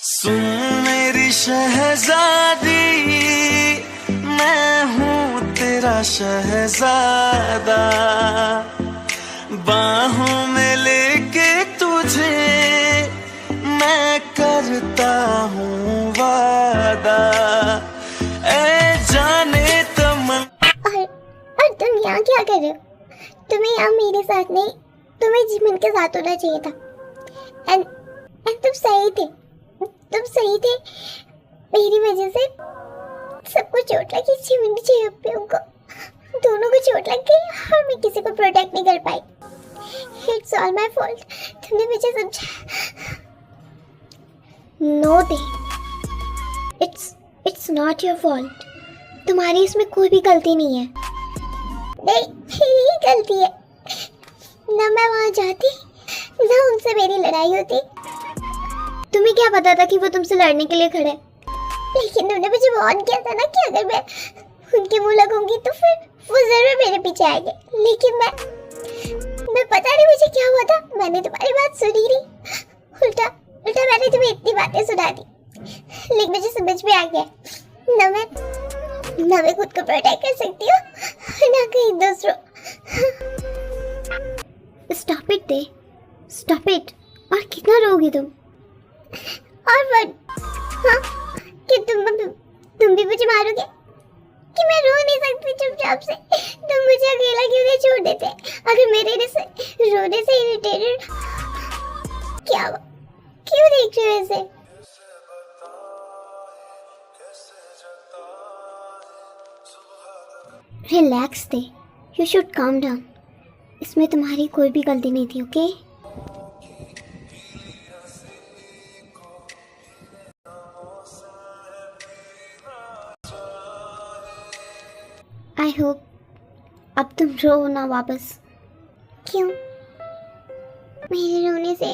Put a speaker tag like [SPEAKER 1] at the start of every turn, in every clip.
[SPEAKER 1] सुन मेरी शहजादी, मैं हूँ तेरा शहजादा, बाहों में लेके तुझे मैं करता हूँ वादा, ऐ जाने
[SPEAKER 2] और तुम यहाँ क्या कर रहे हो? तुम्हें यहाँ मेरे साथ नहीं, तुम्हें जिमिन के साथ होना चाहिए था। एंड तुम सही थे। मेरी वजह से सबको चोट लगी, जिमिन पे उनको दोनों को चोट लग गई और मैं किसी को प्रोटेक्ट नहीं कर पाई। It's all my fault. तुमने मुझे समझा। नो दे, इट्स नॉट योर फॉल्ट। तुम्हारी इसमें कोई भी गलती नहीं है। नहीं, मेरी गलती है। ना मैं वहां जाती, ना उनसे मेरी लड़ाई होती। तुम्हें क्या पता था कि वो तुमसे लड़ने के लिए खड़े? लेकिन तुमने मुझे वार्न किया था ना कि अगर मैं उनके मुंह लगूंगी तो फिर वो जरूर मेरे पीछे आएंगे। लेकिन मैं पता नहीं मुझे क्या हुआ था, मैंने तुम्हारी बात सुनी नहीं। उल्टा मैंने तुम्हें इतनी बातें सुना दी। लेकिन मुझे समझ में आ गया, ना मैं खुद को प्रोटेक्ट कर सकती हूँ ना कहीं दूसरों। Stop it they, stop it. और कितना रोगी तुम? और हाँ, कि तुम भी मुझे मारोगे? कि मैं रो नहीं सकती चुपचाप से? तुम मुझे अकेला क्यों नहीं छोड़ देते? अगर मेरे रोने से इरिटेटेड क्या हुआ? क्यों देख रहे हो ऐसे? Relax they, you should calm down. इसमें तुम्हारी कोई भी गलती नहीं थी, ओके? आई होप अब तुम रो ना वापस। क्यों? मेरे रोने से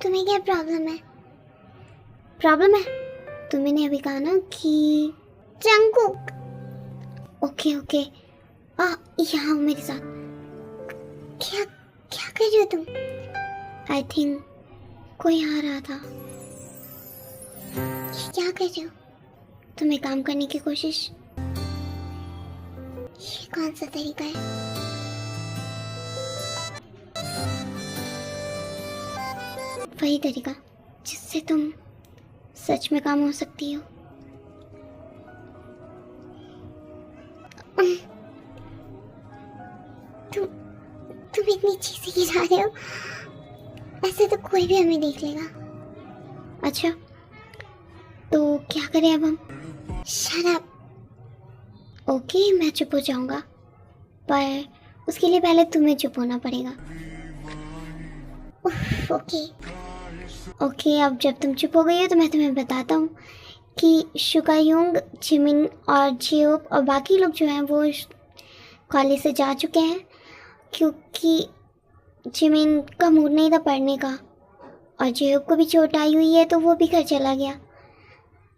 [SPEAKER 2] तुम्हें क्या प्रॉब्लम है? प्रॉब्लम है? तुमने अभी कहा ना कि जंगकुक। ओके यहाँ हो मेरे साथ। क्या कर रही हो तुम? आई थिंक कोई आ रहा था। क्या कर रहे हो? तुम्हें काम करने की कोशिश। ये कौन सा तरीका है? वही तरीका जिससे तुम सच में काम हो सकती हो। तुम इतनी चीजें की जा रहे हो, ऐसे तो कोई भी हमें देख लेगा। अच्छा, तो क्या करें अब हम? Shut up. ओके, मैं चुप हो जाऊंगा, पर उसके लिए पहले तुम्हें चुप होना पड़ेगा। ओके, अब जब तुम चुप हो गई हो तो मैं तुम्हें बताता हूँ कि शुकायुंग, जिमिन और जियोप और बाकी लोग जो हैं वो कॉलेज से जा चुके हैं, क्योंकि जिमिन का मूड नहीं था पढ़ने का और जियोप को भी चोट आई हुई है तो वो भी घर चला गया।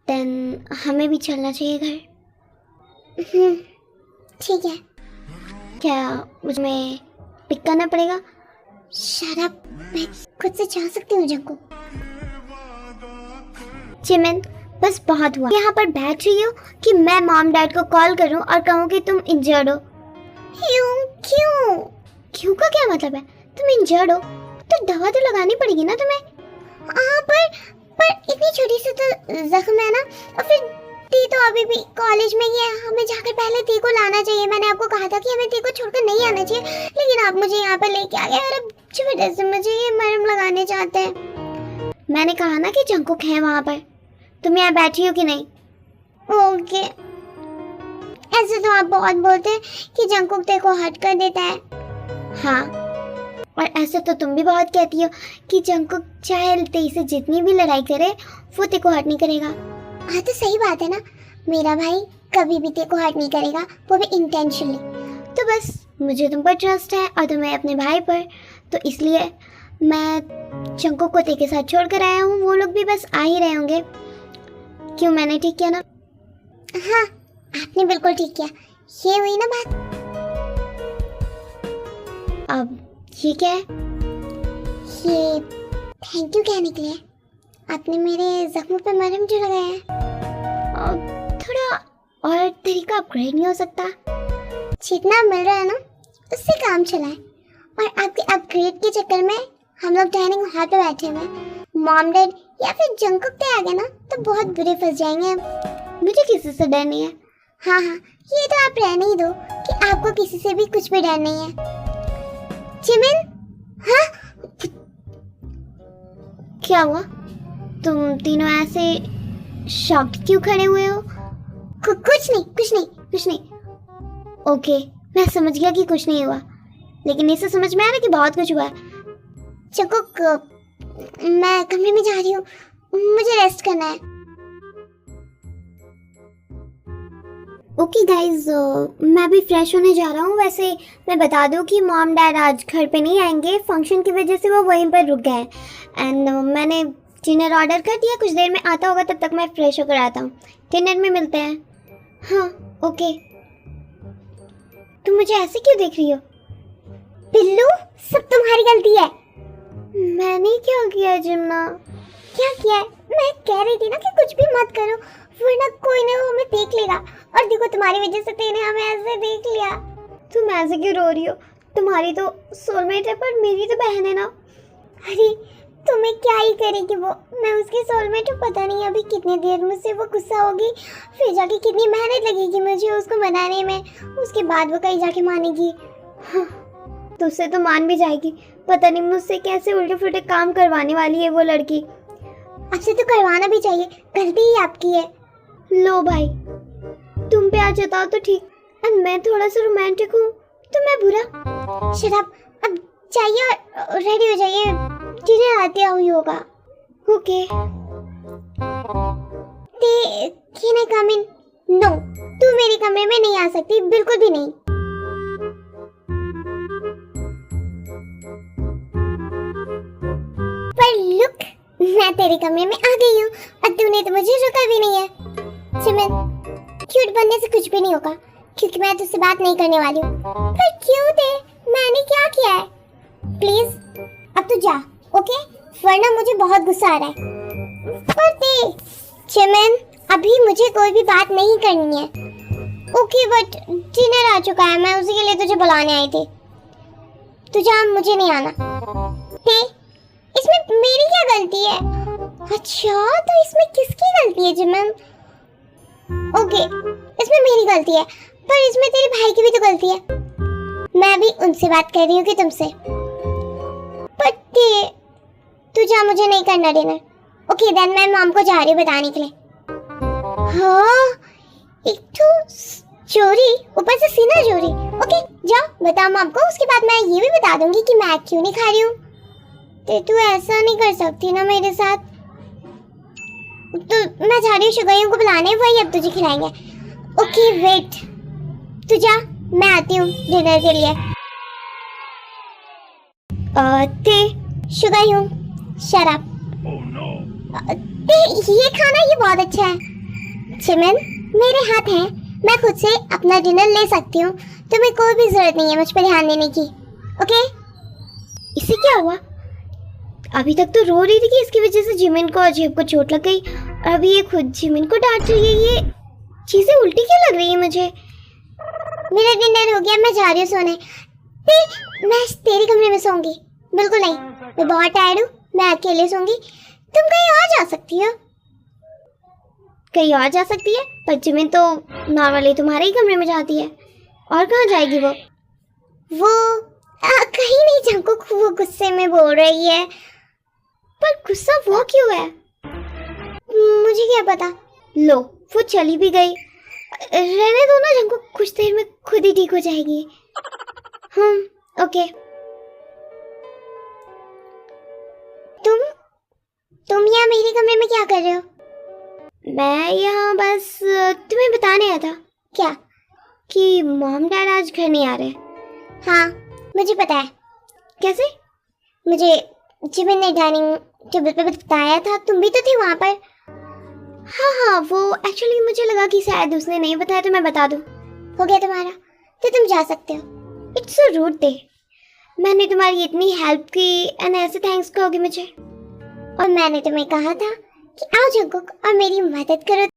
[SPEAKER 2] देन हमें भी चलना चाहिए घर। ठीक है। क्या मुझे पिक करना पड़ेगा? शट अप, मैं खुद से जा सकती हूँ जंगकुक। जिमिन, बस बहुत हुआ। यहाँ पर बैठ रही हो कि मैं मॉम डैड को कॉल करूँ और कहूँ कि तुम इंजर्ड हो। क्यों का क्या मतलब है? तुम इंजर्ड हो तो दवा तो लगानी पड़ेगी ना तुम्हें। हाँ, पर इतनी छोटी सी तो जख्म है ना, और फिर ती तो अभी भी कॉलेज में ही है। हमें जाकर पहले ती को लाना चाहिए। मैंने आपको कहा था कि हमें ती को छोड़कर नहीं आना चाहिए, लेकिन आप मुझे यहाँ पर लेके आ गए और अब जबरदस्ती मुझे ये मरहम लगाने चाहते हैं। मैंने कहा ना कि जंगकुक है वहाँ पर। तुम यहाँ बैठी हो कि नहीं? ओके, ऐसे तो आप बहुत बोलते हैं कि जंगकुक तेरे को हर्ट कर देता है। हाँ, और ऐसे तो तुम भी बहुत कहती हो कि जंगकुक चाहे तेरी से जितनी भी लड़ाई करे वो तेरे को हर्ट नहीं करेगा। हाँ, तो सही बात है ना, मेरा भाई कभी भी तेरे को हर्ट नहीं करेगा, वो भी इंटेंशनली। तो बस मुझे तुम पर ट्रस्ट है और तुम्हें अपने भाई पर, तो इसलिए मैं जंगकुक को तेरे के साथ छोड़ कर आया हूँ। वो लोग भी बस आ ही रहे होंगे। क्यों, मैंने ठीक किया ना? हाँ, आपने बिल्कुल ठीक किया। ये हुई ना बात। अब ये क्या है? ये थैंक यू कहने के लिए। आपने मेरे जख्मों पे मरहम जो लगाया है, थोड़ा और तरीका अपग्रेड नहीं हो सकता? जितना मिल रहा है ना उससे काम चलाएं। और आपके अपग्रेड के चक्कर में हम लोग डाइनिंग हॉल पे बैठे हुए हैं, मॉम डैड या फिर जंकुक पे आ गए ना तो बहुत बुरे फंस जाएंगे। मुझे किसी से डर नहीं है। हाँ हाँ, ये तो आप रहने ही दो कि आपको किसी से भी कुछ भी डर नहीं है। जिमिन, हाँ क्या हुआ? तुम तीनों ऐसे शॉक्ड क्यों खड़े हुए हो? कुछ नहीं। ओके, मैं समझ गया कि कुछ नहीं हुआ, लेकिन इसे समझ में आ रहा कि बहुत कुछ हुआ है। जंकुक, मैं कमरे में जा रही हूँ, मुझे रेस्ट करना है। ओके गाइज, मैं भी फ्रेश होने जा रहा हूँ। वैसे मैं बता दूँ कि मॉम डैड आज घर पे नहीं आएंगे, फंक्शन की वजह से वो वहीं पर रुक गए। एंड मैंने डिनर ऑर्डर कर दिया, कुछ देर में आता होगा, तब तक मैं फ्रेश होकर आता हूँ। डिनर में मिलते हैं। हाँ ओके। तुम मुझे ऐसे क्यों देख रही हो? पिल्लू, सब तुम्हारी गलती है। मैंने क्या किया जिम्ना? क्या किया है? मैं कह रही थी ना कि कुछ भी मत करो, वरना कोई ना हमें देख लेगा। और देखो तुम्हारी वजह से तेने हमें ऐसे देख लिया। तुम ऐसे क्यों रो रही हो? तुम्हारी तो सोलमेट है पर मेरी तो बहन है ना। अरे तुम्हें क्या ही करेगी वो, मैं उसकी सोलमेट हूँ। पता नहीं अभी कितनी देर मुझसे वो गुस्सा होगी, फिर जाके कितनी मेहनत लगेगी मुझे उसको मनाने में, उसके बाद वो कहीं जाके मानेगी। हाँ, तुझसे तो मान भी जाएगी। पता नहीं मुझसे कैसे उल्टे फुल्टे काम करवाने वाली है वो लड़की। आपसे तो करवाना भी चाहिए, गलती ही आपकी है। लो भाई, तुम पे आ जाता तो ठीक, अब मैं थोड़ा सा रोमांटिक हूँ तो मैं बुरा। शराब, अब चाहिए और रेडी हो जाइए, डिनर आते हुई होगा। Okay. Can I come in? No, तू मेरे कमरे में नहीं आ सकती, बिल्कुल भी नहीं। पर लुक, मैं तेरे कमरे में आ गई हूँ और तूने तो मुझे रोका भी नहीं है। जिमिन, क्यूट बनने से कुछ भी नहीं होगा, क्योंकि मैं तुझसे बात नहीं करने वाली हूँ। पर क्यों दे, मैंने क्या किया है? प्लीज अब तू जा, ओके? वरना मुझे बहुत गुस्सा आ रहा है। पर दे जिमिन, अभी मुझे कोई भी बात नहीं करनी है। ओके, बट डिनर आ चुका है, मैं उसी के लिए तुझे बुलाने आई थी। तू जा, मुझे नहीं आना। दे, इसमें मेरी क्या गलती है? अच्छा, तो इसमें किसकी गलती है जिमिन? ओके, इसमें मेरी गलती है, पर इसमें तेरे भाई की भी तो गलती है। मैं भी उनसे बात कर रही हूँ कि तुमसे। पर तू जा, मुझे नहीं करना डिनर। ओके देन, मैं मॉम को जा रही हूँ बताने के लिए। हाँ, एक तो चोरी, ऊपर से सीना चोरी। ओके जा, बताओ मॉम को, उसके बाद मैं ये भी बता दूंगी कि मैं क्यों नहीं खा रही हूँ। तू ऐसा नहीं कर सकती ना मेरे साथ। तो मैं जा रही हूँ शुगरियों को बुलाने, वही अब तुझे खिलाएंगे। ओके वेट, तू जा, मैं आती हूँ डिनर के लिए। शुगर हूँ, शराब। ये खाना ये बहुत अच्छा है। जिमिन, मेरे हाथ हैं, मैं खुद से अपना डिनर ले सकती हूँ, तुम्हें कोई भी जरूरत नहीं है मुझ पर ध्यान देने की। ओके? इसे क्या हुआ? अभी तक तो रो रही थी कि इसकी वजह से जिमिन को और जेब को चोट लग गई, और अभी ये खुद जिमिन को डांट रही है। ये चीजें उल्टी क्यों लग रही है मुझे? मेरा डिनर हो गया, मैं जा रही हूँ सोने। मैं तेरे कमरे में सोऊंगी? बिल्कुल नहीं, मैं बहुत टायर्ड हूँ, मैं अकेले सोऊंगी। तुम कहीं और जा सकती हो। कहीं और जा सकती है? पर जिमिन तो नॉर्मली तुम्हारे ही कमरे में जाती है, और कहाँ जाएगी वो? कहीं नहीं, जंकुक वो गुस्से में बोल रही है। पर गुस्सा वो क्यों है? मुझे क्या पता। लो, वो चली भी गई। रहने दो ना जंकुक, कुछ देर में खुद ही ठीक हो जाएगी। ओके। तुम यहाँ मेरे कमरे में क्या कर रहे हो? मैं यहाँ बस तुम्हें बताने आया था। क्या? कि मॉम डैड आज घर नहीं आ रहे। हाँ, मुझे पता है। कैसे? मुझे जिमिन ने डाइनिंग टेबल पे बताया था, तुम भी तो थे वहाँ पर। हाँ, वो एक्चुअली मुझे लगा कि शायद उसने नहीं बताया तो मैं बता दूँ। हो गया तुम्हारा, तो तुम जा सकते हो। इट्स सो रूड डे, मैंने तुम्हारी इतनी हेल्प की एंड ऐसे थैंक्स कहोगे मुझे? और मैंने तुम्हें कहा था कि आओ जंगकुक और मेरी मदद करो।